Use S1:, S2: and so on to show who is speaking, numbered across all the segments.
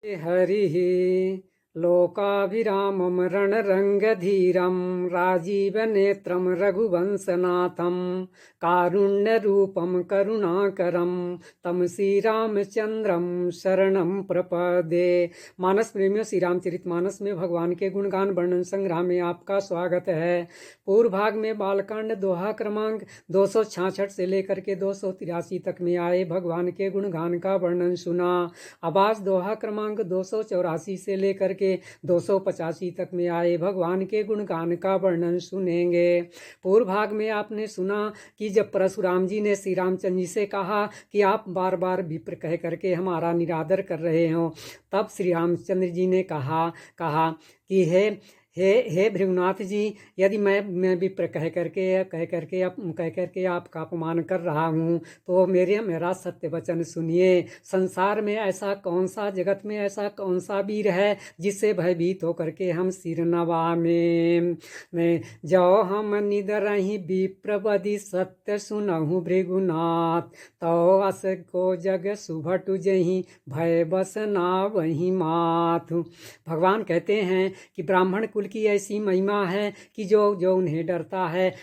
S1: हरिः लोकाभिरामं रणरङ्गधीरं राजीवनेत्रं रघुवंशनाथं कारुण्यरूपं करुणाकरं तं श्रीरामचंद्रम शरणं प्रपदे। मानस प्रेमियों, श्री रामचरितमानस में भगवान के गुणगान वर्णन संग्रह में आपका स्वागत है। पूर्व भाग में बालकांड दोहा क्रमांक 266 से लेकर के 283 तक में आए भगवान के गुणगान का वर्णन सुना। अब आज दोहा क्रमांक 284 से लेकर के 285 तक में आए भगवान के गुणगान का वर्णन सुनेंगे। पूर्व भाग में आपने सुना कि जब परशुराम जी ने श्री रामचंद्र जी से कहा कि आप बार बार विप्र कह करके हमारा निरादर कर रहे हो, तब श्री रामचंद्र जी ने कहा कि हे भृगुनाथ जी, यदि मैं विप्र कह करके आपका अपमान कर रहा हूँ तो मेरा सत्य वचन सुनिए। संसार में ऐसा कौन सा, जगत में ऐसा कौन सा वीर है जिससे भयभीत होकर के हम सिर नवामें। जो हम निदरहि विप्रवधि सत्य सुनहु भृगुनाथ, तो अस को जग सुभटु जहि भय बस ना वही माथु। भगवान कहते हैं कि ब्राह्मण कुल की ऐसी महिमा है कि जो उन्हें डरता है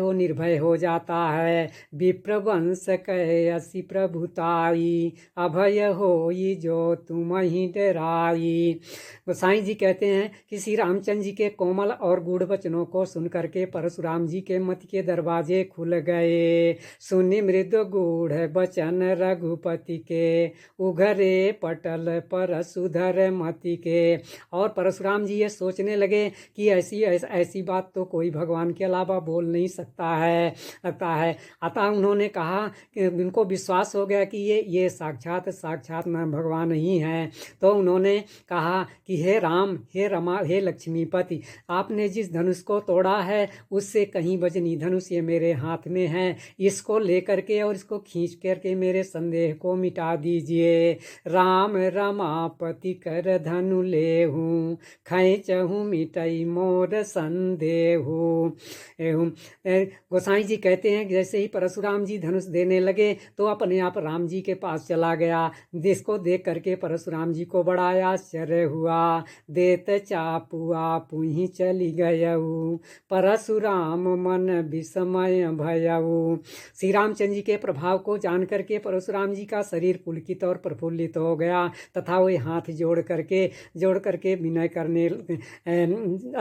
S1: वो निर्भय हो जाता है। विप्रवंश कहे असी प्रभुताई, अभय होई जो तुम ही डराई। गोसाई जी कहते हैं कि श्री रामचंद्र जी के कोमल और गूढ़ वचनों को सुन करके परशुराम जी के मत के दरवाजे खुल गए। सुनि मृद गूढ़ वचन रघुपति के, उघरे पटल पर सुधर मति के। और परशुराम जी ये सोचने लगे कि ऐसी बात तो कोई भगवान के अलावा बोल नहीं सकता है लगता है। अतः उन्होंने कहा कि उनको विश्वास हो गया कि ये साक्षात न भगवान ही हैं। तो उन्होंने कहा कि हे राम, हे रमा, हे लक्ष्मीपति, आपने जिस धनुष को तोड़ा है उससे कहीं वजनी धनुष ये मेरे हाथ में है, इसको लेकर के और इसको खींच करके मेरे संदेह को मिटा दीजिए। राम रमापति कर धनु लेहूँ, खैचहूँ मिटई मोर संदेहु। गोसाई जी कहते हैं कि जैसे ही परशुराम जी धनुष देने लगे तो अपने आप राम जी के पास चला गया। जिसको देख करके परशुराम जी को बड़ा आश्चर्य हुआ। देत चापू आपू ही चली गयऊ, परशुराम मन विस्मय भयऊ। श्री रामचंद्र जी के प्रभाव को जान करके परशुराम जी का शरीर पुलकित और प्रफुल्लित हो गया तथा वे हाथ जोड़ करके विनय करने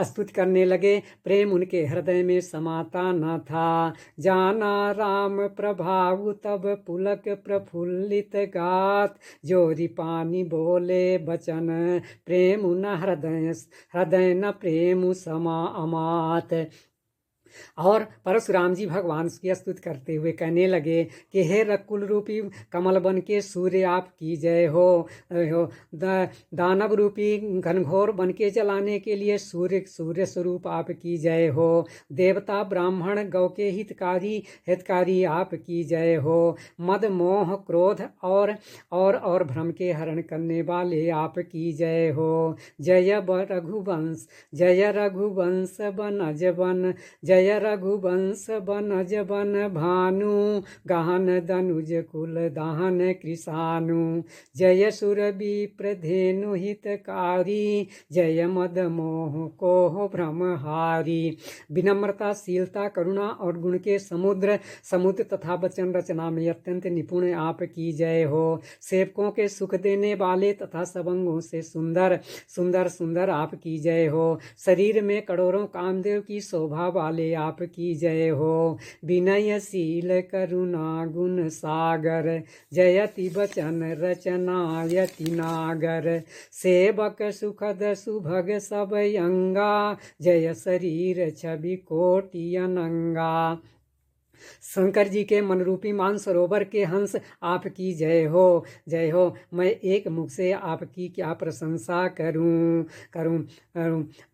S1: स्तुति करने लगे। प्रेम उनके हृदय में समाता न था। जाना राम प्रभाव तब पुलक प्रफुल्लित गात, जोरी पानी बोले बचन प्रेम न हृदय न प्रेम समा अमात। और परशुराम जी भगवान की स्तुति करते हुए कहने लगे कि हे रकुल रूपी कमल बन के सूर्य आप की जय हो। दानव रूपी घनघोर बन के जलाने के लिए सूर्य स्वरूप आप की जय हो। देवता ब्राह्मण गौ के हितकारी आप की जय हो। मद मोह क्रोध और भ्रम के हरण करने वाले आप की जय हो। जय रघुवंश बनज बन, जय रघुवंश बनज बन भानु, गहन दनुज कुल दहन कृषानु। जय सुर विप्र धेनु हितकारी, जय मद मोह कोह भ्रमहारी। विनम्रता, शीलता, करुणा और गुण के समुद्र तथा वचन रचना में अत्यंत निपुण आप की जय हो। सेवकों के सुख देने वाले तथा सबंगों से सुंदर आप की जय हो। शरीर में करोड़ों कामदेव की शोभा वाले आप की जय हो। विनयशील करुणा गुण सागर, जयति वचन रचनायति नागर। सेवक सुखद सुभग सब अंगा, जय शरीर छवि कोटि अनंगा। शंकर जी के मनरूपी मानसरोवर के हंस आपकी जय हो। मैं एक मुख से आपकी क्या प्रशंसा करूं।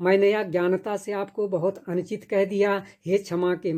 S1: मैंने अज्ञानता से आपको बहुत अनुचित कह दिया। हे क्षमा के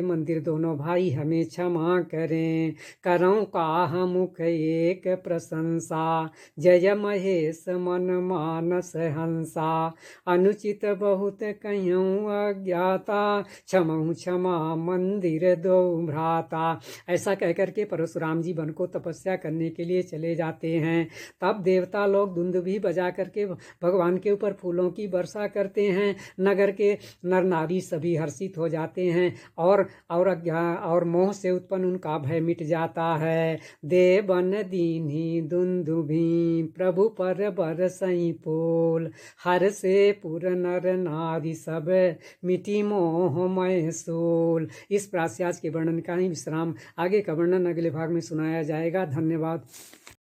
S1: मंदिर दोनों भाई हमें क्षमा करें। करऊं काह मुख एक प्रशंसा, जय महेश मन मानस हंसा। अनुचित बहुत कहूँ अज्ञाता, क्षमा मंदिर दो भ्राता। ऐसा कहकर के परशुराम जी वन को तपस्या करने के लिए चले जाते हैं। तब देवता लोग दुंदुभी बजा करके भगवान के ऊपर फूलों की वर्षा करते हैं। नगर के नर नारी सभी हर्षित हो जाते हैं और मोह से उत्पन्न उनका भय मिट जाता है। देवन दीन्ही दुंदुभी प्रभु पर बरसई फूल, हर से पुर नर नारी सब मिटी मोहमय सोल। इस प्रास्याज के वर्णन का ही विश्राम, आगे का वर्णन अगले भाग में सुनाया जाएगा। धन्यवाद।